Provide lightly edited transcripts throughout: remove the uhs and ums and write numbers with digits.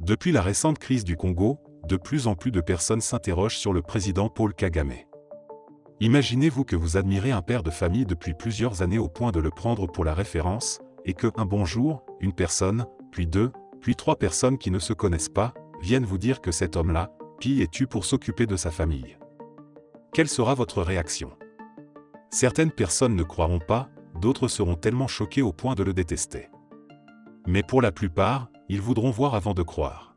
Depuis la récente crise du Congo, de plus en plus de personnes s'interrogent sur le président Paul Kagame. Imaginez-vous que vous admirez un père de famille depuis plusieurs années au point de le prendre pour la référence, et que, un bon jour, une personne, puis deux, puis trois personnes qui ne se connaissent pas, viennent vous dire que cet homme-là, pille et tue pour s'occuper de sa famille. Quelle sera votre réaction? Certaines personnes ne croiront pas, d'autres seront tellement choquées au point de le détester. Mais pour la plupart, ils voudront voir avant de croire.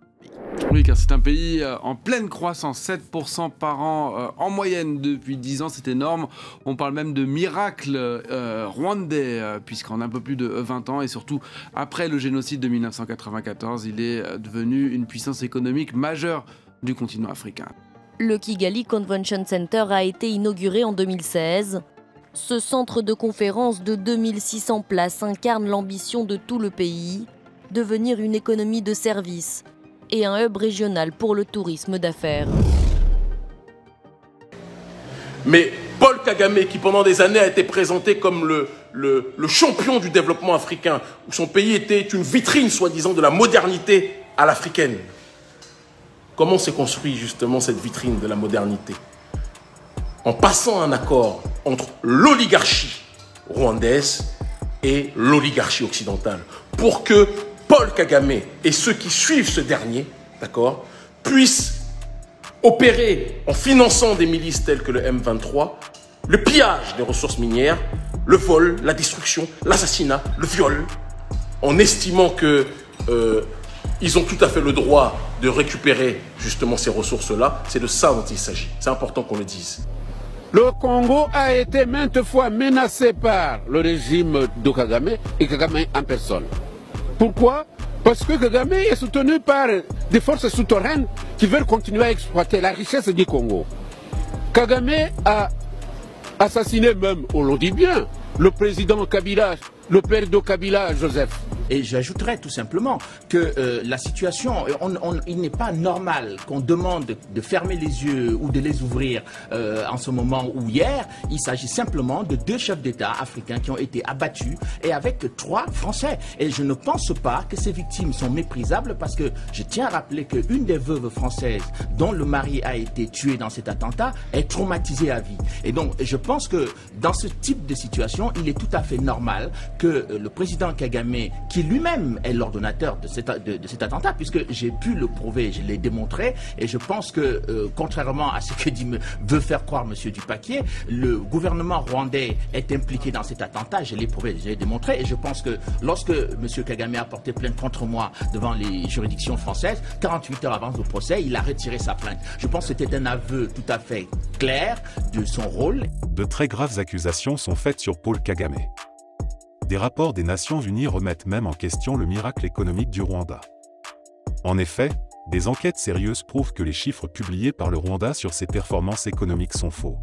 Oui, car c'est un pays en pleine croissance, 7% par an en moyenne depuis 10 ans, c'est énorme. On parle même de miracle rwandais, puisqu'en un peu plus de 20 ans, et surtout après le génocide de 1994, il est devenu une puissance économique majeure du continent africain. Le Kigali Convention Center a été inauguré en 2016. Ce centre de conférence de 2600 places incarne l'ambition de tout le pays, devenir une économie de services et un hub régional pour le tourisme d'affaires. Mais Paul Kagame, qui pendant des années a été présenté comme le champion du développement africain, où son pays était une vitrine, soi-disant, de la modernité à l'africaine. Comment s'est construit justement cette vitrine de la modernité? En passant un accord entre l'oligarchie rwandaise et l'oligarchie occidentale, pour que Paul Kagame et ceux qui suivent ce dernier, d'accord, puissent opérer en finançant des milices telles que le M23, le pillage des ressources minières, le vol, la destruction, l'assassinat, le viol, en estimant que ils ont tout à fait le droit de récupérer justement ces ressources-là. C'est de ça dont il s'agit. C'est important qu'on le dise. Le Congo a été maintes fois menacé par le régime de Kagame et Kagame en personne. Pourquoi? Parce que Kagame est soutenu par des forces souterraines qui veulent continuer à exploiter la richesse du Congo. Kagame a assassiné même, on le dit bien, le président Kabila, le père de Kabila, Joseph. Et j'ajouterais tout simplement que la situation, il n'est pas normal qu'on demande de fermer les yeux ou de les ouvrir en ce moment ou hier. Il s'agit simplement de 2 chefs d'État africains qui ont été abattus et avec 3 Français. Et je ne pense pas que ces victimes sont méprisables parce que je tiens à rappeler qu'une des veuves françaises dont le mari a été tué dans cet attentat est traumatisée à vie. Et donc je pense que dans ce type de situation, il est tout à fait normal que le président Kagame, qui lui-même est l'ordonnateur de cet attentat, puisque j'ai pu le prouver, je l'ai démontré, et je pense que, contrairement à ce que veut faire croire M. Dupaquier, le gouvernement rwandais est impliqué dans cet attentat, je l'ai prouvé, je l'ai démontré, et je pense que lorsque M. Kagame a porté plainte contre moi devant les juridictions françaises, 48 heures avant le procès, il a retiré sa plainte. Je pense que c'était un aveu tout à fait clair de son rôle. De très graves accusations sont faites sur Paul Kagame. Des rapports des Nations Unies remettent même en question le miracle économique du Rwanda. En effet, des enquêtes sérieuses prouvent que les chiffres publiés par le Rwanda sur ses performances économiques sont faux.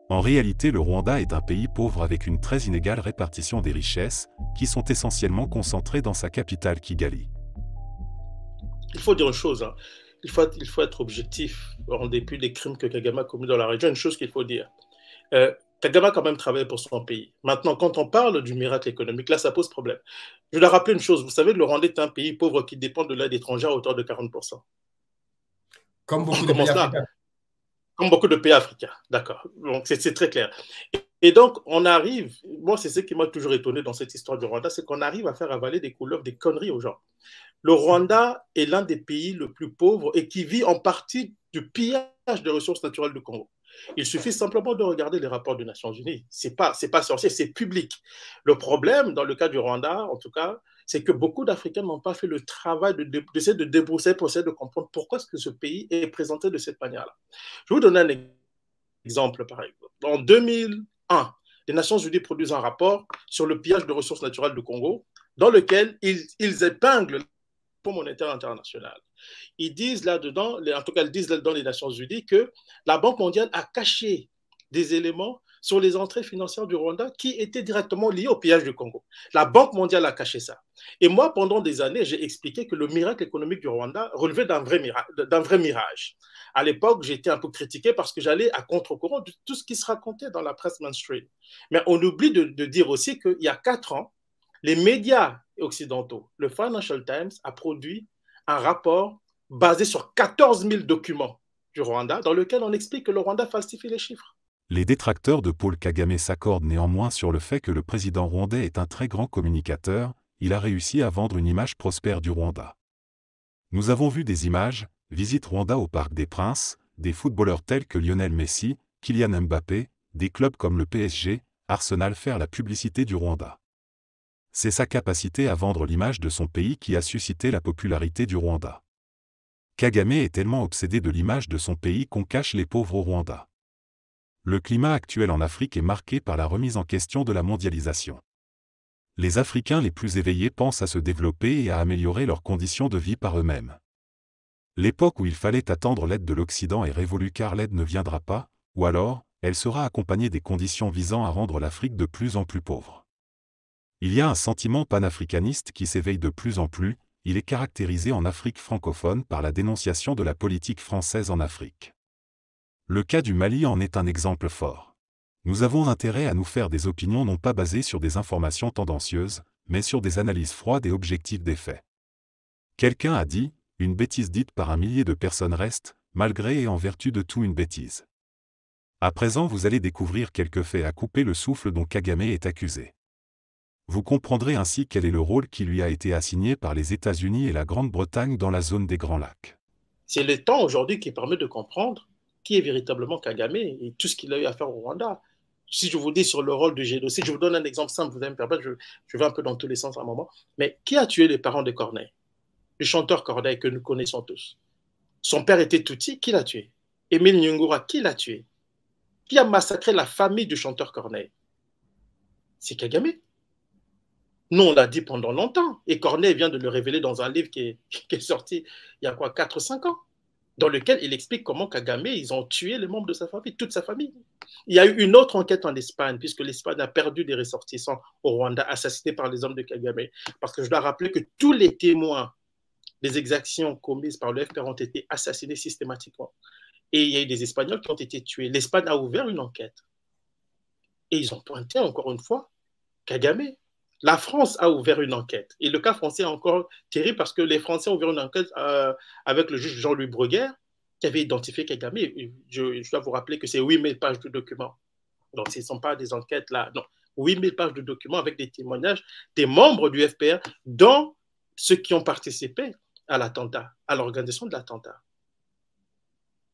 En réalité, le Rwanda est un pays pauvre avec une très inégale répartition des richesses, qui sont essentiellement concentrées dans sa capitale Kigali. Il faut dire une chose, hein. Il faut être objectif, en dépit des crimes que Kagame a commis dans la région. Une chose qu'il faut dire. Kagame a quand même travaillé pour son pays. Maintenant, quand on parle du miracle économique, là, ça pose problème. Je dois rappeler une chose. Vous savez, le Rwanda est un pays pauvre qui dépend de l'aide étrangère à hauteur de 40%. Comme beaucoup de pays africains. Comme beaucoup de pays africains, d'accord. Donc, c'est très clair. Et donc, on arrive, moi, c'est ce qui m'a toujours étonné dans cette histoire du Rwanda, c'est qu'on arrive à faire avaler des couleurs, des conneries aux gens. Le Rwanda est l'un des pays les plus pauvres et qui vit en partie du pillage des ressources naturelles du Congo. Il suffit simplement de regarder les rapports des Nations Unies. C'est pas sorcier, c'est public. Le problème, dans le cas du Rwanda, en tout cas, c'est que beaucoup d'Africains n'ont pas fait le travail d'essayer de débrousser pour essayer de comprendre pourquoi est-ce que ce pays est présenté de cette manière-là. Je vais vous donner un exemple, par exemple. En 2001, les Nations Unies produisent un rapport sur le pillage de ressources naturelles du Congo, dans lequel ils épinglent le Fonds monétaire international. Ils disent là-dedans, en tout cas, ils disent là-dedans les Nations Unies que la Banque mondiale a caché des éléments sur les entrées financières du Rwanda qui étaient directement liées au pillage du Congo. La Banque mondiale a caché ça. Et moi, pendant des années, j'ai expliqué que le miracle économique du Rwanda relevait d'un vrai mirage. À l'époque, j'étais un peu critiqué parce que j'allais à contre-courant de tout ce qui se racontait dans la presse mainstream. Mais on oublie de dire aussi qu'il y a 4 ans, les médias occidentaux, le Financial Times a produit un rapport basé sur 14 000 documents du Rwanda, dans lequel on explique que le Rwanda falsifie les chiffres. Les détracteurs de Paul Kagame s'accordent néanmoins sur le fait que le président rwandais est un très grand communicateur, il a réussi à vendre une image prospère du Rwanda. Nous avons vu des images, visite Rwanda au Parc des Princes, des footballeurs tels que Lionel Messi, Kylian Mbappé, des clubs comme le PSG, Arsenal faire la publicité du Rwanda. C'est sa capacité à vendre l'image de son pays qui a suscité la popularité du Rwanda. Kagame est tellement obsédé de l'image de son pays qu'on cache les pauvres au Rwanda. Le climat actuel en Afrique est marqué par la remise en question de la mondialisation. Les Africains les plus éveillés pensent à se développer et à améliorer leurs conditions de vie par eux-mêmes. L'époque où il fallait attendre l'aide de l'Occident est révolue car l'aide ne viendra pas, ou alors, elle sera accompagnée des conditions visant à rendre l'Afrique de plus en plus pauvre. Il y a un sentiment panafricaniste qui s'éveille de plus en plus, il est caractérisé en Afrique francophone par la dénonciation de la politique française en Afrique. Le cas du Mali en est un exemple fort. Nous avons intérêt à nous faire des opinions non pas basées sur des informations tendancieuses, mais sur des analyses froides et objectives des faits. Quelqu'un a dit, une bêtise dite par un millier de personnes reste, malgré et en vertu de tout une bêtise. À présent vous allez découvrir quelques faits à couper le souffle dont Kagame est accusé. Vous comprendrez ainsi quel est le rôle qui lui a été assigné par les États-Unis et la Grande-Bretagne dans la zone des Grands Lacs. C'est le temps aujourd'hui qui permet de comprendre qui est véritablement Kagame et tout ce qu'il a eu à faire au Rwanda. Si je vous dis sur le rôle du génocide, je vous donne un exemple simple, vous allez me permettre, je vais un peu dans tous les sens à un moment, mais qui a tué les parents de Corneille? Le chanteur Corneille que nous connaissons tous. Son père était Tutsi, qui l'a tué? Émile Nyungura, qui l'a tué? Qui a massacré la famille du chanteur Corneille? C'est Kagame. Nous, on l'a dit pendant longtemps. Et Corneille vient de le révéler dans un livre qui est sorti il y a quoi, 4 ou 5 ans, dans lequel il explique comment Kagame, ils ont tué les membres de sa famille, toute sa famille. Il y a eu une autre enquête en Espagne, puisque l'Espagne a perdu des ressortissants au Rwanda, assassinés par les hommes de Kagame. Parce que je dois rappeler que tous les témoins des exactions commises par le FPR ont été assassinés systématiquement. Et il y a eu des Espagnols qui ont été tués. L'Espagne a ouvert une enquête. Et ils ont pointé, encore une fois, Kagame. La France a ouvert une enquête. Et le cas français est encore terrible parce que les Français ont ouvert une enquête avec le juge Jean-Louis Bruguère qui avait identifié Kagame. Je dois vous rappeler que c'est 8000 pages de documents. Donc, ce ne sont pas des enquêtes là. Non, 8000 pages de documents avec des témoignages des membres du FPR, dont ceux qui ont participé à l'attentat, à l'organisation de l'attentat.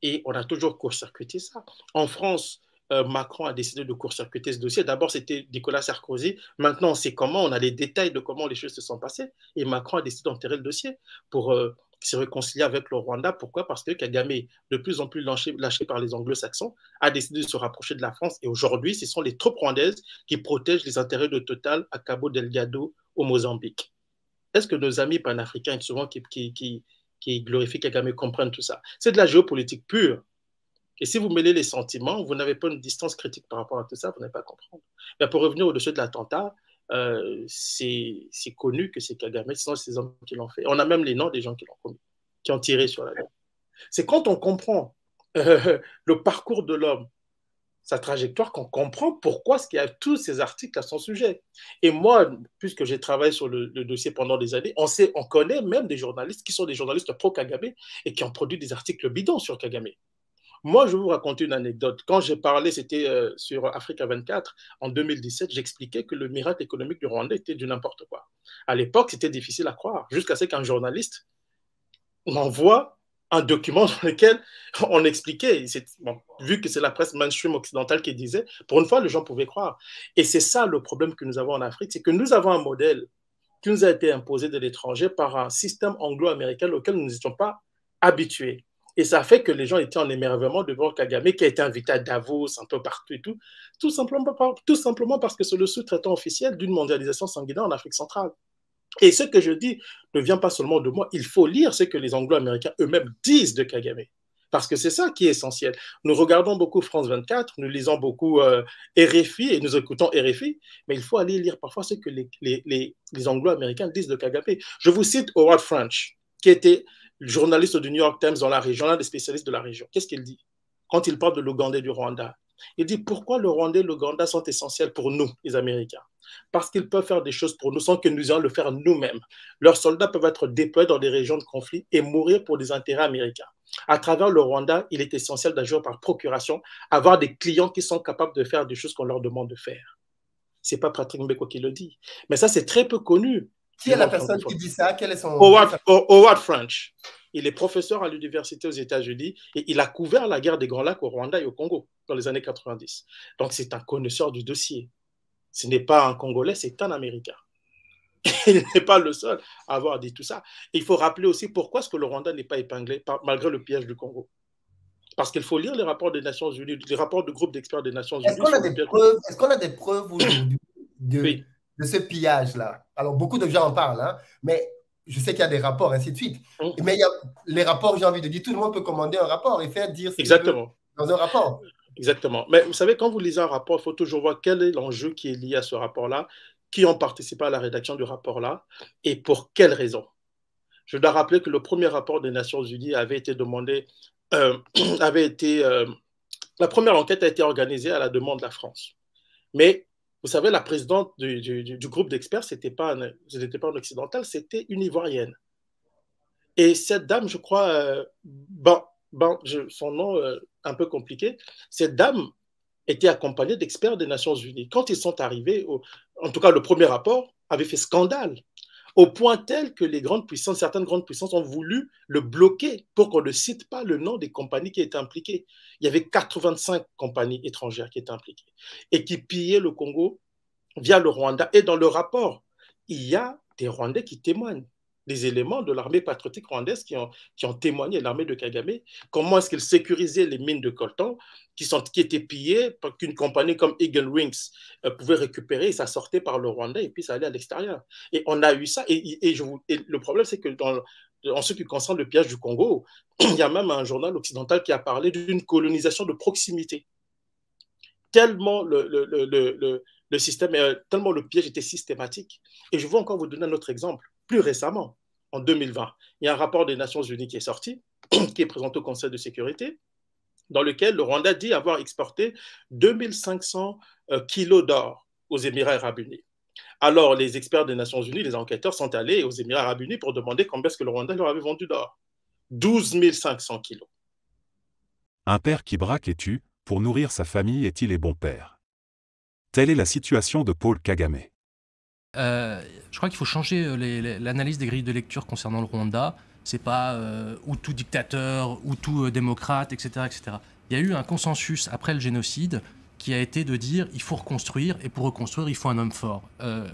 Et on a toujours court-circuité ça. En France, Macron a décidé de court-circuiter ce dossier. D'abord, c'était Nicolas Sarkozy. Maintenant, on sait comment, on a les détails de comment les choses se sont passées. Et Macron a décidé d'enterrer le dossier pour se réconcilier avec le Rwanda. Pourquoi? Parce que Kagame, de plus en plus lâché par les anglo-saxons, a décidé de se rapprocher de la France. Et aujourd'hui, ce sont les troupes rwandaises qui protègent les intérêts de Total à Cabo Delgado, au Mozambique. Est-ce que nos amis panafricains, souvent qui glorifient Kagame, comprennent tout ça? C'est de la géopolitique pure. Et si vous mêlez les sentiments, vous n'avez pas une distance critique par rapport à tout ça, vous n'allez pas comprendre. Mais pour revenir au-dessus de l'attentat, c'est connu que c'est Kagame, ce sont ces hommes qui l'ont fait. On a même les noms des gens qui l'ont commis, qui ont tiré sur la gueule. C'est quand on comprend le parcours de l'homme, sa trajectoire, qu'on comprend pourquoi il y a tous ces articles à son sujet. Et moi, puisque j'ai travaillé sur le dossier pendant des années, on connaît même des journalistes qui sont des journalistes pro-Kagame et qui ont produit des articles bidons sur Kagame. Moi, je vais vous raconter une anecdote. Quand j'ai parlé, c'était sur Africa 24, en 2017, j'expliquais que le miracle économique du Rwanda était du n'importe quoi. À l'époque, c'était difficile à croire, jusqu'à ce qu'un journaliste m'envoie un document dans lequel on expliquait, bon, vu que c'est la presse mainstream occidentale qui disait, pour une fois, les gens pouvaient croire. Et c'est ça le problème que nous avons en Afrique, c'est que nous avons un modèle qui nous a été imposé de l'étranger par un système anglo-américain auquel nous n'étions pas habitués. Et ça fait que les gens étaient en émerveillement devant Kagame, qui a été invité à Davos, un peu partout et tout simplement parce que c'est le sous-traitant officiel d'une mondialisation sanguinaire en Afrique centrale. Et ce que je dis ne vient pas seulement de moi, il faut lire ce que les Anglo-Américains eux-mêmes disent de Kagame. Parce que c'est ça qui est essentiel. Nous regardons beaucoup France 24, nous lisons beaucoup RFI et nous écoutons RFI, mais il faut aller lire parfois ce que les Anglo-Américains disent de Kagame. Je vous cite Howard French, qui était journaliste du New York Times dans la région, l'un des spécialistes de la région. Qu'est-ce qu'il dit quand il parle de l'Ouganda et du Rwanda? Il dit pourquoi le Rwanda et l'Ouganda sont essentiels pour nous, les Américains. Parce qu'ils peuvent faire des choses pour nous sans que nous ayons le faire nous-mêmes. Leurs soldats peuvent être déployés dans des régions de conflit et mourir pour des intérêts américains. À travers le Rwanda, il est essentiel d'agir par procuration, avoir des clients qui sont capables de faire des choses qu'on leur demande de faire. Ce n'est pas Patrick Mbeko qui le dit. Mais ça, c'est très peu connu. Qui est la personne qui dit ça? Quel est son... Howard French. Il est professeur à l'université aux États-Unis et il a couvert la guerre des Grands Lacs au Rwanda et au Congo dans les années 90. Donc, c'est un connaisseur du dossier. Ce n'est pas un Congolais, c'est un Américain. Il n'est pas le seul à avoir dit tout ça. Et il faut rappeler aussi pourquoi est-ce que le Rwanda n'est pas épinglé malgré le piège du Congo. Parce qu'il faut lire les rapports des Nations Unies, les rapports du groupe d'experts des Nations Unies. Est-ce qu'on a des preuves aujourd'hui de ce pillage-là? Alors, beaucoup de gens en parlent, hein, mais je sais qu'il y a des rapports, ainsi de suite. Mais il y a les rapports, j'ai envie de dire, tout le monde peut commander un rapport et faire dire ce qu'il veut dans un rapport. Exactement. Mais vous savez, quand vous lisez un rapport, il faut toujours voir quel est l'enjeu qui est lié à ce rapport-là, qui ont participé à la rédaction du rapport-là et pour quelles raisons. Je dois rappeler que le premier rapport des Nations Unies avait été demandé, la première enquête a été organisée à la demande de la France. Mais vous savez, la présidente du groupe d'experts, ce n'était pas une occidentale, c'était une Ivoirienne. Et cette dame, je crois, son nom un peu compliqué, cette dame était accompagnée d'experts des Nations Unies. Quand ils sont arrivés, en tout cas le premier rapport avait fait scandale, au point tel que certaines grandes puissances ont voulu le bloquer pour qu'on ne cite pas le nom des compagnies qui étaient impliquées. Il y avait 85 compagnies étrangères qui étaient impliquées et qui pillaient le Congo via le Rwanda. Et dans le rapport, il y a des Rwandais qui témoignent, des éléments de l'armée patriotique rwandaise qui ont témoigné, l'armée de Kagame, comment est-ce qu'ils sécurisaient les mines de coltan qui étaient pillées, qu'une compagnie comme Eagle Wings pouvait récupérer, et ça sortait par le Rwanda et puis ça allait à l'extérieur. Et on a eu ça. Et le problème, c'est que en ce qui concerne le pillage du Congo, il y a même un journal occidental qui a parlé d'une colonisation de proximité. Tellement le système, tellement le piège était systématique. Et je veux encore vous donner un autre exemple. Plus récemment, en 2020, il y a un rapport des Nations Unies qui est sorti, qui est présenté au Conseil de sécurité, dans lequel le Rwanda dit avoir exporté 2500 kilos d'or aux Émirats arabes unis. Alors, les experts des Nations Unies, les enquêteurs, sont allés aux Émirats arabes unis pour demander combien est-ce que le Rwanda leur avait vendu d'or. 12 500 kilos. Un père qui braque et tue, pour nourrir sa famille, est-il un bon père? Telle est la situation de Paul Kagame. Je crois qu'il faut changer l'analyse des grilles de lecture concernant le Rwanda. C'est pas Hutu dictateur, Hutu démocrate, etc., etc. Il y a eu un consensus après le génocide qui a été de dire il faut reconstruire, et pour reconstruire, il faut un homme fort.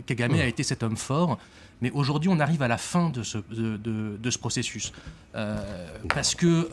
Kagame a été cet homme fort, mais aujourd'hui, on arrive à la fin de ce processus. Parce que